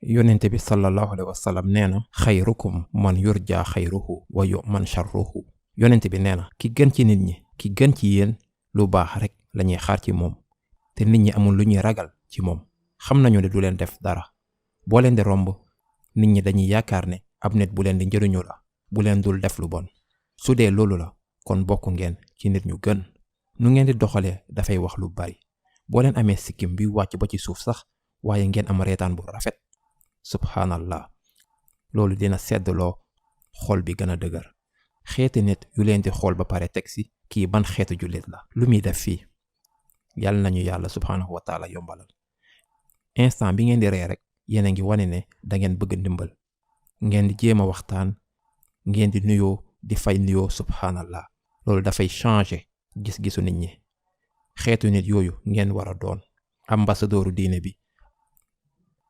yonente bi sallallahu alayhi wa sallam nee na xayrukum man yurja xayruhu wa yu'man sharruhu. yonente bi nee na ki gën ci nit ñi, ki gën ci yéen lu baax rek lañuy xaar ci moom, te nit ñi amul lu ñuy ragal ci moom. xam nañu ne du leen def dara. boo leen di romb nit ñi dañuy yaakaar ne ab nit bu leen di njëriñu la, bu leen dul def lu bon. su dee loolu la kon bokk ngeen ci nit ñu gën. nu ngeen di doxalee dafay wax lu bari. boo leen amee sikkim bi wàcc ba ci suuf sax waaye ngeen am reetaan bu rafet, subhanallah, loolu dina seddloo xol bi gën a dëgër. xeeti nit yu leen di xool ba pare teg si kii ban xeetu jullit la, lu muy def fii. yàlla nañu yàlla subhanahu wa taala yombalal. instant bi ngeen di ree rek yéen a ngi wane ne da ngeen bëgg ndimbal. ngeen di jéem a waxtaan, ngeen di nuyoo, di fay nuyoo, subhanallah, loolu dafay changer gis-gisu nit ñi. xeetu nit yooyu ngeen war a doon ambassadooru diine bi,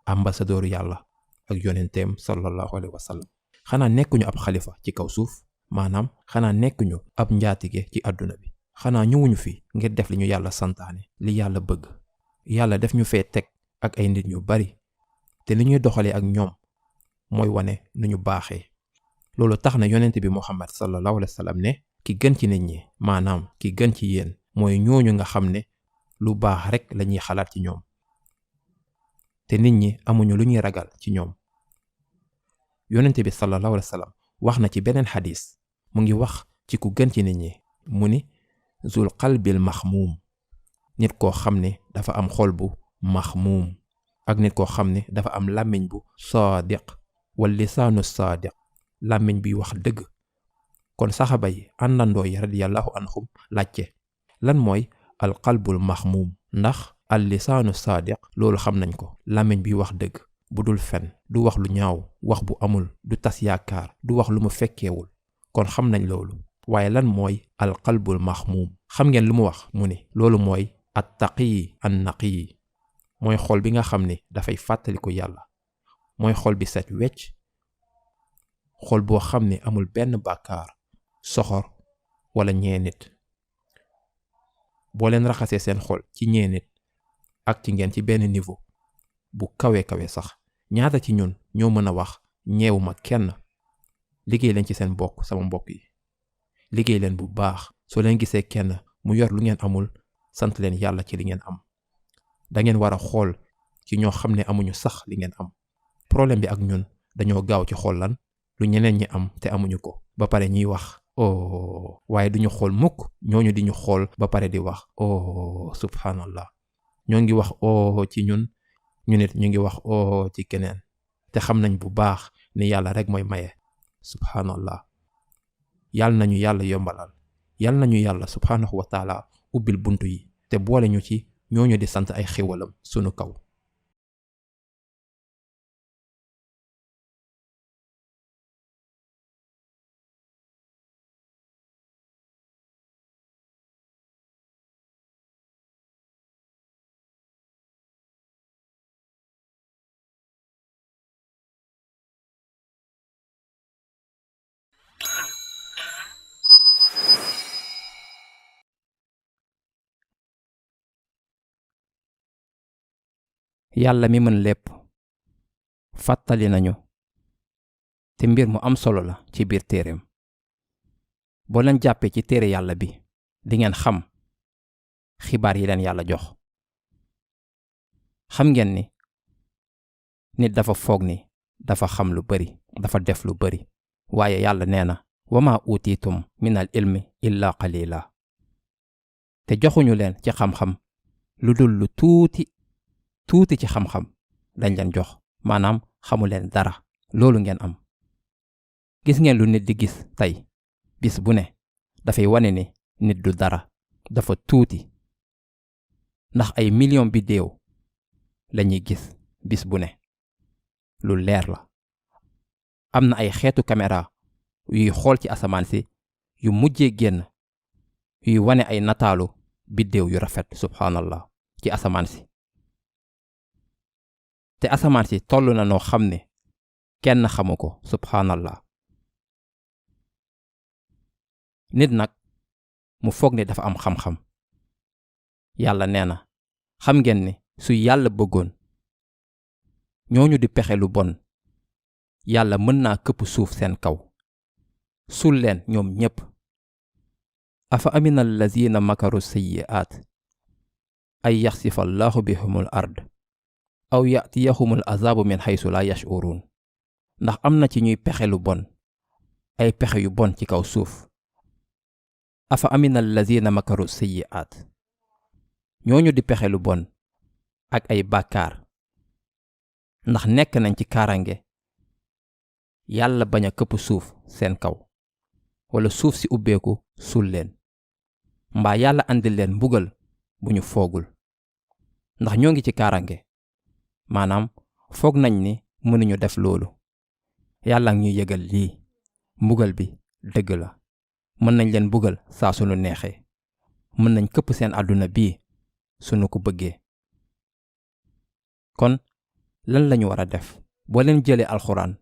ambassadooru yàlla ak yonenteem sallallahu alayhi wa sallam. xanaa nekkuñu ab xalifa ci kaw suuf, maanaam xanaa nekkuñu ab njaatige ci àdduna bi. xanaa ñëwuñu fi ngir def li ñu yàlla santaane, li yàlla bëgg. yàlla def ñu fee teg ak ay nit ñu bari, te li ñuy doxalee ak ñoom mooy wane nu ñu baaxee. loolu tax na yonent bi Muhammad sallallahu alayhi wa sallam ne ki gën ci nit ñi, maanaam ki gën ci yéen mooy ñooñu nga xam ne lu baax rek lañuy xalaat ci ñoom, te nit ñi amuñu lu ñuy ragal ci ñoom. yonent bi sallallahu alayhi wa sallam wax na ci beneen xadis, mu ngi wax ci ku gën ci nit ñi, mu ni zul qalbil maxmuum, nit koo xam ne dafa am xol bu maxmuum, ak nit koo xam ne dafa am làmmiñ bu saadiq wal lisaanu saadiq, làmmiñ bi wax dëgg. kon saxaba yi àndandoo yi radiyallahu anhum laajte lan mooy al qalbul maxmuum, ndax al lisaanu saadiq loolu xam nañ ko, làmmiñ bi wax dëgg, bu dul fen, du wax lu ñaaw, wax bu amul, du tas yaakaar, du wax lu mu fekkeewul. kon xam nañ loolu. waaye lan mooy al qalbul maxmuum? xam ngeen lu mu wax? mu ni loolu mooy at taqi an naqi, mooy xol bi nga xam ne dafay fàttaliku yàlla, mooy xol bi set wecc, xol boo xam ne amul benn bàkkaar, soxor wala ñee nit. boo leen raxasee seen xol ci ñee nit ak ci ngeen ci benn niveau bu kawe sax, ñaata ci ñun ñoo mën a wax ñeewu ma kenn? liggéey leen ci seen bokk, sama mbokk yi, liggéey leen bu baax. soo leen gisee kenn mu yor lu ngeen amul, sant leen yàlla ci li ngeen am. da ngeen war a xool ci ñoo xam ne amuñu sax li ngeen am. problème bi ak ñun dañoo gaaw ci xool lan lu ñeneen ñi am te amuñu ko, ba pare ñuy wax oh, waaye duñu xool mukk ñooñu di ñu xool ba pare di wax oh, subhanallah. ñoo ngi wax oh ci ñun, ñu nit ñu ngi wax oh ci keneen, te xam nañ bu baax ni yàlla rek mooy maye, subhanallah. yàlla nañu yàlla yombalal, yàlla nañu yàlla subhanahu wa taala ubbil buntu yi te boole ñu ci ñooñu di sant ay xéwalam sunu kaw. yàlla mi mën lépp fàttali nañu te mbir mu am solo la ci biir téereem. boo leen jàppee ci téere yàlla bi di ngeen xam xibaar yi leen yàlla jox. xam ngeen ni nit dafa foog ni dafa xam lu bari, dafa def lu bari, waaye yàlla nee na wama utiitum min al ilmi illa qalila, te joxuñu leen ci xam-xam lu dul lu tuuti ci xam-xam dañ leen jox, maanaam xamu leen dara. loolu ngeen am. gis ngeen lu nit di gis tey bis bu ne dafay wane ni nit du dara, dafa tuuti, ndax ay million biddeew lañuy gis bis bu ne. lu leer la. am na ay xeetu caméra yuy xool ci asamaan si yu mujjee génn, yuy wane ay nataalu biddeew yu rafet, subhanallah, ci asamaan si. te asamaan si toll na noo xam ne kenn xamu ko, subhanallah. nit nag mu foog ne dafa am xam-xam. yàlla nee na xam ngeen ni su yàlla bëggoon ñooñu di pexe lu bon yàlla mën naa këpp suuf seen kaw sul leen ñoom ñépp. afa amina allazina makaru sayyi'aat ay yaxsifa allahu bihumul ard aw yatiyahumul azaabu min haysu la yash'urun. ndax am na ci ñuy pexe lu bon ay pexe yu bon ci kaw suuf. afa amina allazina makaru sayyi'aat ñooñu di pexe lu bon ak ay bàkkaar ndax nekk nañ ci kaarange yàlla bañ a këpp suuf seen kaw wala suuf si ubbeeku sul leen mbaa yàlla andil leen mbugal bu ñu foogul ndax ñoo ngi ci kaarange maanaam foog nañ ni mënuñu def loolu. yàlla ngi ñuy yëgal lii mbugal bi dëgg la mën nañ leen mbugal saa sunu neexee mën nañ këpp seen àdduna bii sunu ko bëggee. kon lan lañu war a def? boo leen jëlee alxuraan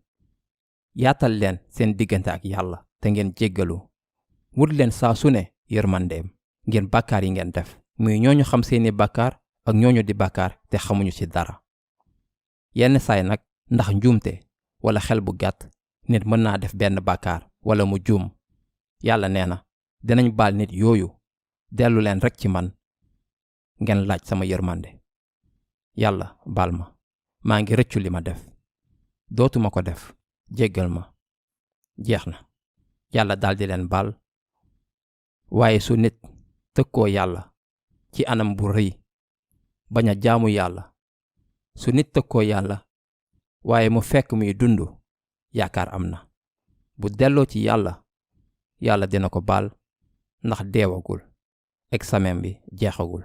yaatal leen seen diggante ak yàlla te ngeen jéggalu wut leen saa su ne yërmandeem ngeen bàkkaar yi ngeen def muy ñooñu xam seeni bàkkaar ak ñooñu di bàkkaar te xamuñu ci dara. yenn saay nag ndax njuumte wala xel bu gàtt nit mën naa def benn bàkkaar wala mu juum. yàlla nee na dinañ baal nit yooyu dellu leen rekk ci man ngeen laaj sama yërmande. yàlla baal ma maa ngi rëccu li ma def dootuma ko def jéggal ma. jeex na yàlla daldi leen baal. waaye su nit tëkkoo yàlla ci anam bu rëy bañ a jaamu yàlla su nit tëkkoo yàlla waaye mu fekk muy dund yaakaar am na bu delloo ci yàlla yàlla dina ko baal ndax deewagul examen bi jeexagul.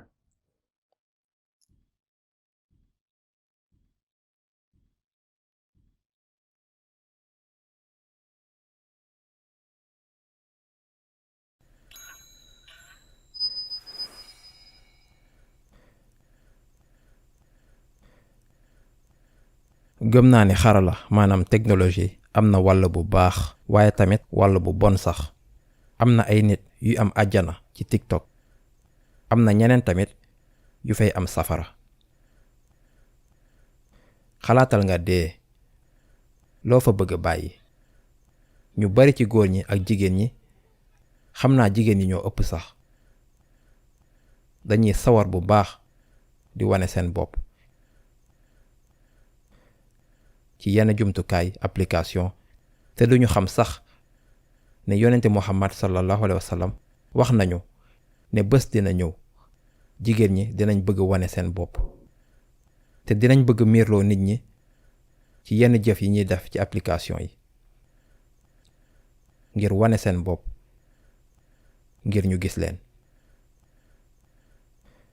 gëm naa ni xarala maanaam technologie am na wàll bu baax waaye tamit wàll bu bon sax. am na ay nit yu am àjjana ci TikTok am na ñeneen tamit yu fay am safara. xalaatal nga dee loo fa bëgg bàyyi. ñu bari ci góor ñi ak jigéen ñi xam naa jigéen ñi ñoo ëpp sax dañuy sawar bu baax di wane seen bopp ci yenn jumtukaay application te duñu xam sax ne yonente Muhammad sallallahu alayhi wa sallam wax nañu ne bés dina ñëw jigéen ñi dinañ bëgg wane seen bopp te dinañ bëgg miirloo nit ñi ci yenn jëf yi ñuy def ci application yi ngir wane seen bopp ngir ñu gis leen.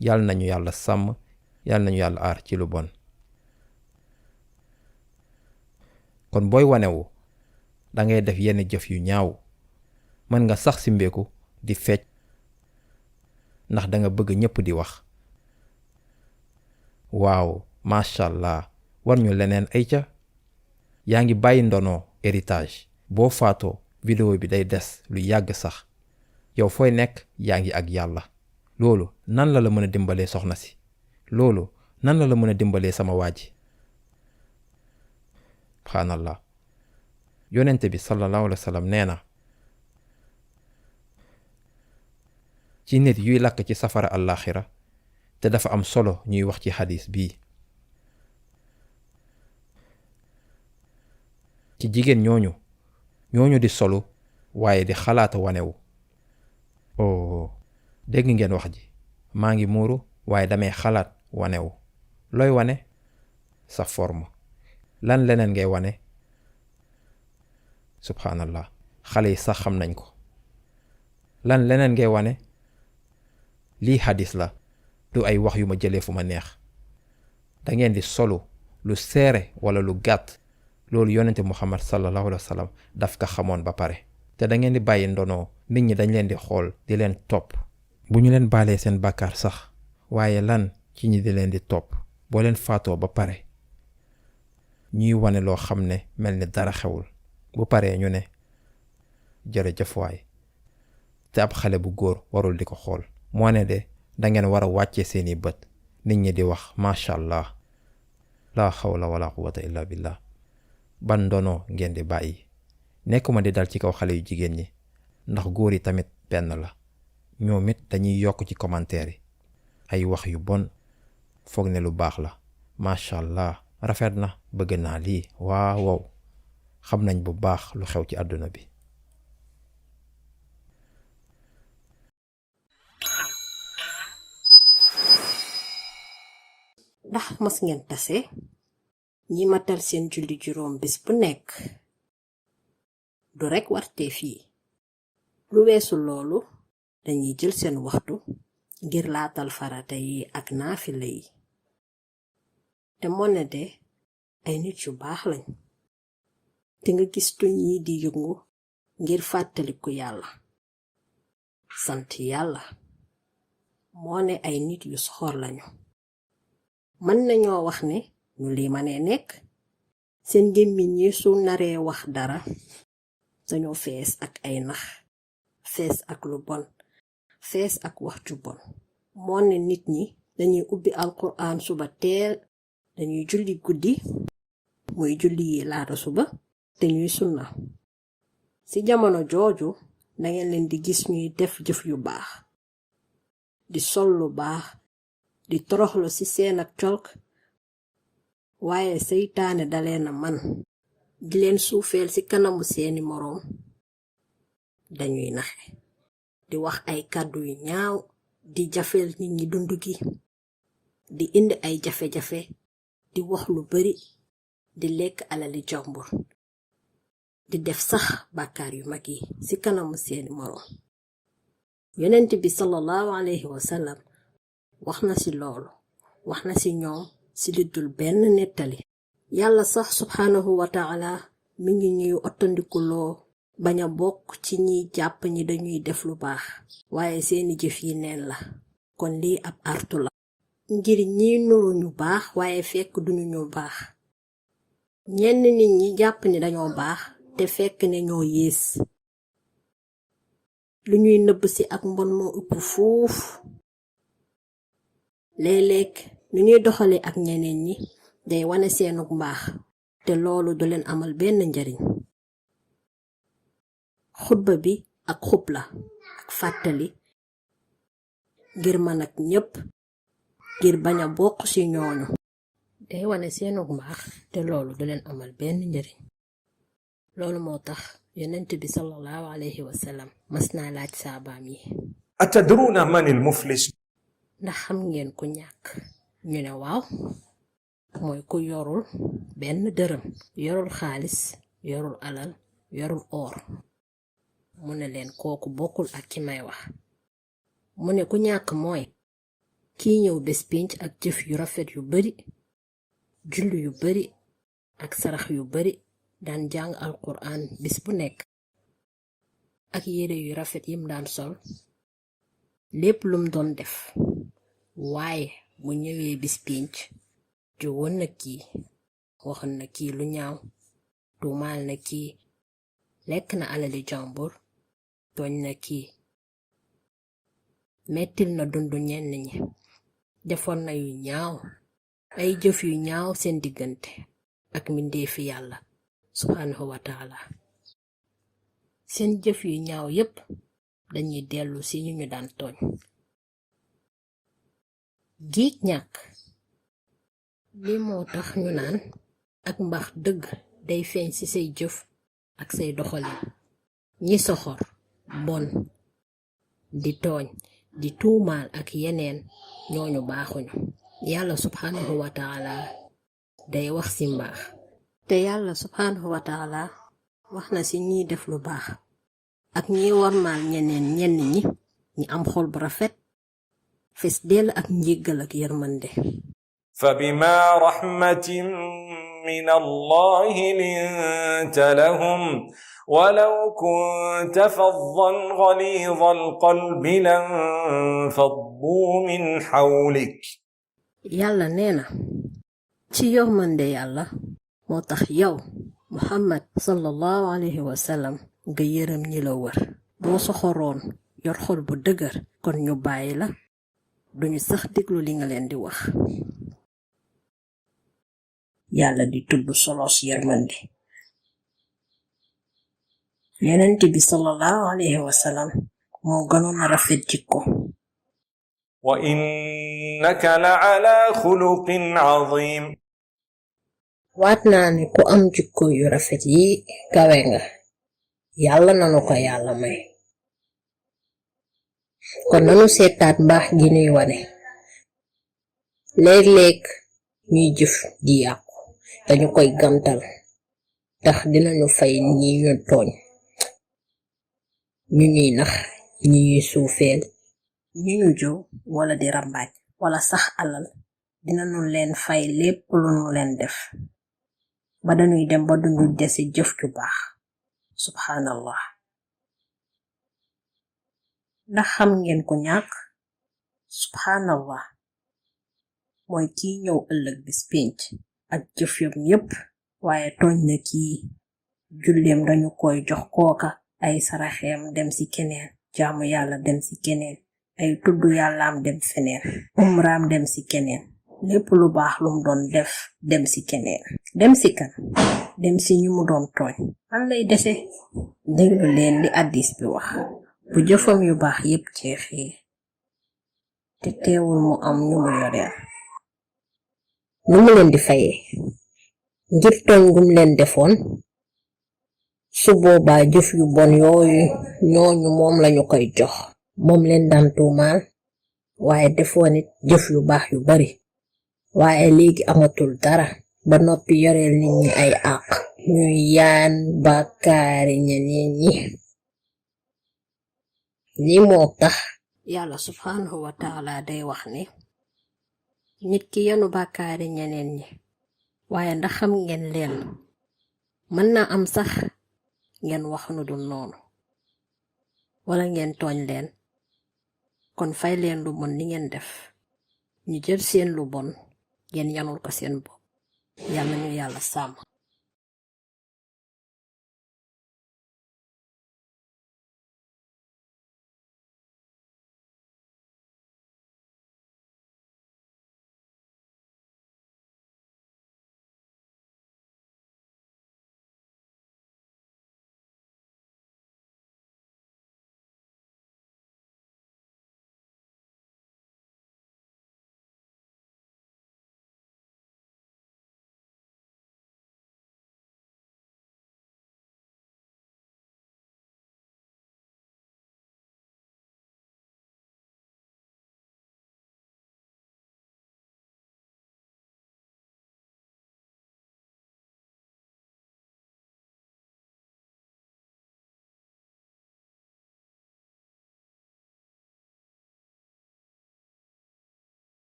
yàlla nañu yàlla sàmm yàlla nañu yàlla aar ci lu bon. kon booy wanewu dangay def yenn jëf yu ñaaw mën nga sax simbeeku di fecc ndax danga bëgg ñépp di wax waaw macha allah war ñu leneen ay ca. yaa ngi bàyyi ndono héritage. boo faatoo vidéo bi day des lu yàgg sax yow fooy nekk yaa ngi ak yàlla. loolu nan la mën a dimbalee soxna si? loolu nan la mën a dimbalee sama waa ji? subhaanallah. yonente bi sallallahu alayhi wa sallam nee na ci nit yuy lakk ci safara àllaaxira te dafa am solo ñuy wax ci xadis bii. ci jigéen ñooñu di solu waaye di xalaata wanewu. oh dégg ngeen wax ji. maa ngi muuru waaye damay xalaat wanewu. looy wane? sa forme. lan leneen ngay wane? subhanallah xale yi sax xam nañ ko. lan leneen ngay wane? lii xadis la du ay wax yu ma jëlee fu ma neex. da ngeen di solu lu seere wala lu gàtt. loolu yonente Muhammad sallallahu alayhi wa sallam daf ka xamoon ba pare. te da ngeen di bàyyi ndono nit ñi dañ leen di xool di leen topp. bu ñu leen baalee seen bàkkaar sax waaye lan ci ñi di leen di topp boo leen faatoo ba pare ñuy wane loo xam ne mel ni dara xewul. bu paree ñu ne jërëjëf waay te ab xale bu góor warul di ko xool. moo ne de dangeen war a wàcce seeni bët nit ñi di wax macha allah laa xawla wala quwwata illa billah. ban ndono ngeen di bàyyi. nekkuma di dal ci kaw xale yu jigéen ñi ndax góor yi tamit benn la. ñoom it dañuy yokk ci commentaire yi ay wax yu bon foog ne lu baax la. macha allah rafet na, bëgg naa lii, waaw wow. xam nañ bu baax lu xew ci àdduna bi. ndax mos ngeen tase ñi matal seen julli juróom bés bu nekk du rekk warteef yi. lu weesu loolu dañuy jël seen waxtu ngir laatal farata yi ak naafila yi. te moo ne de ay nit yu baax lañ. te nga gis tuñ yi di yëngu ngir fàttaliku yàlla. sant yàlla. moo ne ay nit yu soxor lañu. mën nañoo wax ne ñu lii mënee nekk. seen gémmiñ yi su naree wax dara dañoo fees ak ay nax, fees ak lu bon, fees ak wax ju bon. moo ne nit ñi dañuy ubbi alquran suba teel, dañuy julli guddi muy julli yi laata suba te ñuy sunna. ci jamono jooju dangeen leen di gis ñuy def jëf yu baax, di sol lu baax, di toroxlu ci seen ak colk. waaye seytaane daleena man di leen suufeel ci kanamu seeni moroom. dañuy naxe, di wax ay kàddu yu ñaaw, di jafeel nit ñi dund gi, di indi ay jafe-jafe, di wax lu bari, di lekk alali jàmbur, di def sax bàkkaar yu mag yi ci kanamu seeni moroom. yonent bi sallallahu alayhi wa sallam wax na ci loolu, wax na ci ñoom ci li dul benn nettali. yàlla sax subhanahu wa ta'ala mi ngi ñuy ottandikuloo bañ a bokk ci ñiy jàpp ñi dañuy def lu baax waaye seeni jëf yi neen la. kon lii ab artu la ngir ñi nuru ñu baax waaye fekk duñu ñu baax. ñenn nit ñi jàpp ni dañoo baax te fekk ne ñoo yées. lu ñuy nëbb ci ak mbon moo ëpp fuuf. léeg-léeg lu ñuy doxale ak ñeneen ñi day wane seenug mbaax te loolu du leen amal benn njariñ. xutba bi ak xub la ak fàttali ngir mën ak ñépp ngir bañ a bokk ci ñooñu. day wane seenug mbaax te loolu du leen amal benn njariñ. loolu moo tax yonent bi sallallahu alayhi wa sallam mas naa laaj saabaam yi, atadruna man al muflis? ndax xam ngeen ku ñàkk? ñu ne waaw, mooy ku yorul benn dërëm, yorul xaalis, yorul alal, yorul or. mu ne leen kooku bokkul ak ki may wax. mu ne ku ñàkk mooy kii ñëw bés pénc ak jëf yu rafet yu bari, julli yu bari ak sarax yu bari, daan jàng alquran bis bu nekk, ak yére yu rafet yim daan sol, lépp lum doon def. waaye bu ñëwee bis pénc jógoon na kii, waxoon na kii lu ñaaw, tuumaal na kii, lekk na alali jàmbur, tooñ na kii, mettil na dundu ñenn ñi, defoon na yu ñaaw, ay jëf yu ñaaw seen diggante ak mbindeefi yàlla subhanahu wa ta'ala. seen jëf yu ñaaw yépp dañuy dellu ci ñu daan tooñ. giig ñàkk li moo tax ñu naan ak mbaax dëgg day feeñ ci say jëf ak say doxalin. ñi soxor, bon, di tooñ, di tuumaal ak yeneen, ñooñu baaxuñu. yàlla subhanahu wa ta'ala day wax ci mbaax. te yàlla subhanahu wa ta'ala wax na ci ñiy def lu baax ak ñi warmaal ñeneen ñenn ñi am xol bu rafet, fes dell ak njéggal ak yërmande. فبما رحمة من الله لنت لهم ولو كنت فظا غليظ القلب لانفضوا من حولك. yàlla nee na ci yërmande yàlla moo tax yow Muhammad sallallahu alayhi wa sallam nga yërëm ñi la wër. boo soxoroon yor xol bu dëgër kon ñu bàyyi la, duñu sax déglu li nga leen di wax. yàlla di tudd solos yërmande. Yonent bi sallallahu alayhi wa sallam moo gënoon a rafet jikko. وإنك لعلى خلق عظيم. waat naa ne ku am jikko yu rafet yi kawe nga. yàlla nanu ko yàlla may. kon nanu seetaat mbaax gi nuy wane. léeg-léeg ñuy jëf di yàqu dañu koy gantal ndax dinañu fay ñi ñu tooñ, ñu ñuy nax, ñi ñuy suufeel, ñu ñu jow wala di rambaaj wala sax alal. dinañu leen fay lépp lu nu leen def ba dañuy dem ba dundu desi jëf ju baax. subhanallah. ndax xam ngeen ku ñàkk? subhanallah mooy kii ñëw ëllëg bis pénc ak jëf yam yépp, waaye tooñ na kii. julleem dañu koy jox kooka, ay saraxeem dem ci keneen, jaamu yàlla dem ci keneen, ay tudd yàllaam dem feneen, umraam dem ci keneen, lépp lu baax lum doon def dem ci keneen. dem ci kan? dem ci ñu mu doon tooñ. lan lay dese? déglu leen li addis bi wax. bu jëfam yu baax yépp jeexee te teewul mu am ñu mu yoreel, nu mu leen di fayee? ngir tooñ gum leen defoon? su boobaa jëf yu bon yooyu ñooñu moom lañu koy jox, moom leen daan tuumaal. waaye defoon it jëf yu baax yu bari, waaye léegi amatul dara ba noppi yoreel nit ñi ay àq, ñuy yaan bàkkaari ñeneen ñi. lii moo tax yàlla subhanahu wa taala day wax ne nit ki yenu bàkkaari ñeneen ñi. waaye ndax xam ngeen leen, mën naa am sax ngeen wax nu dul noonu wala ngeen tooñ leen, kon fay leen lu bon li ngeen def. ñu jël seen lu bon ngeen yanul ko seen bopp. yàlla ñu yàlla sàmm.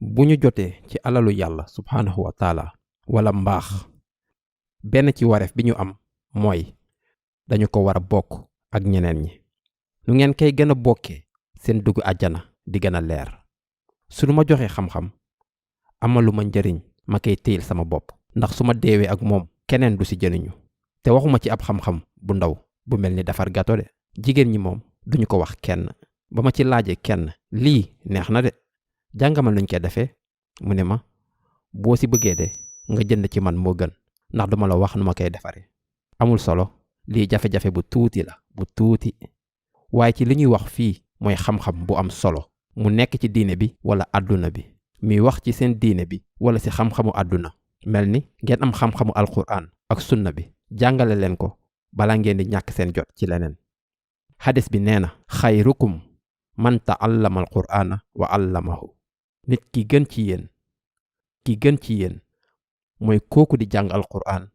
bu ñu jotee ci alalu yàlla subhaanahu wa taala wala mbaax, benn ci wareef bi ñu am mooy dañu ko war a bokk ak ñeneen ñi. nu ngeen kay gën a bokkee seen dugg àjjana di gën a leer. su nu ma joxee xam-xam amalu ma njëriñ ma koy téyel sama bopp, ndax su ma deewee ak moom keneen du ci jëriñu. te waxuma ci ab xam-xam bu ndaw bu mel ni defar gato de. jigéen ñi moom duñu ko wax kenn. ba ma ci laajee kenn lii neex na de, jàngamal nuñ koy defee, mu ne ma boo ci bëggee de nga jënd ci man moo gën, ndax duma la wax nu ma koy defaree. amul solo, lii jafe-jafe bu tuuti la, bu tuuti. waaye ci li ñuy wax fii mooy xam-xam bu am solo, mu nekk ci diine bi wala àdduna bi. mi wax ci seen diine bi wala ci xam-xamu àdduna, mel ni ngeen am xam-xamu alquran ak sunna bi, jàngale leen ko bala ngeen di ñàkk seen jot ci leneen. xadis bi nee na xayrukum man ta'allama alqur'ana wa allamahu. nit ki gën ci yéen mooy kooku di jàng alqur'an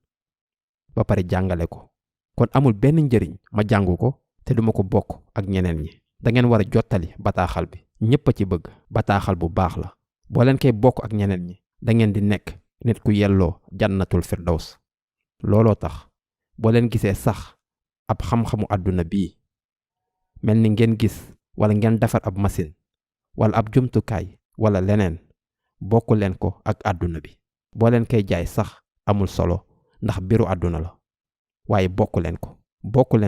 ba pare jàngale ko. kon amul benn njëriñ ma jàngu ko te duma ko bokk ak ñeneen ñi. da ngeen war a jottali bataaxal bi, ñépp a ci bëgg. bataaxal bu baax la. boo leen koy bokk ak ñeneen ñi da ngeen di nekk nit ku yelloo jannatul firdaws. looloo tax boo leen gisee sax ab xam-xamu àdduna bii, mel ni ngeen gis wala ngeen defar ab machine wala ab jumtukaay wala leneen, bokku leen ko ak àdduna bi. boo leen koy jaay sax amul solo ndax biru àdduna la, waaye bokku leen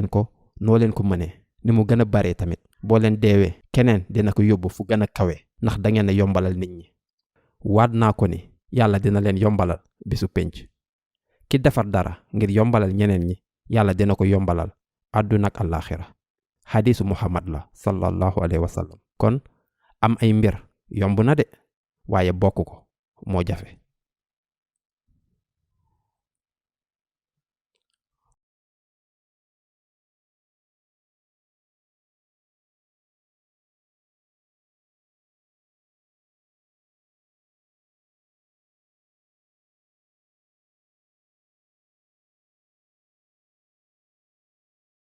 ko noo leen ko mënee, ni mu gën a baree tamit. boo leen deewee keneen dina ko yóbbu fu gën a kawe, ndax da ngeen a yombalal nit ñi. waat naa ko ni yàlla dina leen yombalal bisu penc. ki defar dara ngir yombalal ñeneen ñi, yàlla dina ko yombalal àdduna ak àllaaxira. xadiisu Muhammad la sallallahu alayhi wa sallam. kon am ay mbir yomb na de, waaye bokk ko moo jafe.